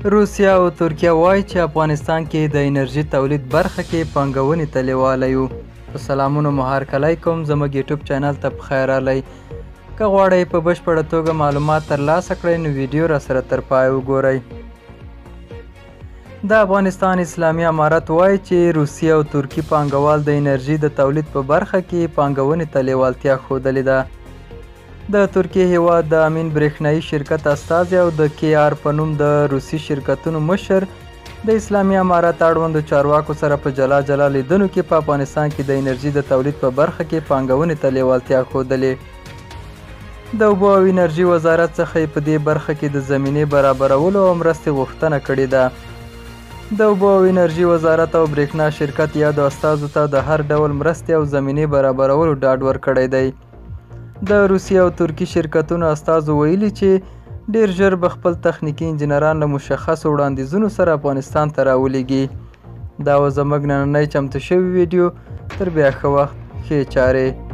روسیه او ترکیه وایي چې افغانستان کې د انرژي تولید برخه کې پانګونې ته لیواله یو. په سلامونو مو هرکلی کوم، زموږ یوټیوب چینل ته پخیر راغلی. که غواړئ په بشپړه توګه معلومات ترلاسه کړئ نو ویډیو راسره تر پای وګورئ. د افغانستان اسلامي امارت وایي چې روسیه او ترکي پانګوال د انرژي د تولید په برخه کې پانګونې ته لیوالتیا ښودلې ده. د ترکیې هیواد د امین برېښنایي شرکت استازی او د کې آر په نوم د روسي شرکتونو مشر د اسلامي امارت اړوندو چارواکو سره په جلا جلا لیدنو کې په افغانستان کې د انرژي د تولید په برخه کې پانګونې ته لیوالتیا ښودلې. د اوبو او انرژي وزارت څخه یې په دې برخه کې د زمینې برابرولو او مرستې غوښتنه کړې ده. د اوبو او انرژي وزارت او برېښنا شرکت یادو استازو ته د هر ډول مرستې او زمینې برابرولو ډاډ ورکړی دی. د روسیې او ترکي شرکتونو استازو ویلي چې ډیر ژر به خپل تخنیکي انجینران له مشخصو وړاندیزونو سره افغانستان ته راولېږي. دا و زموږ نننی چمتو شوی ویډیو. تر بیا ښه وخت، ښې چارې.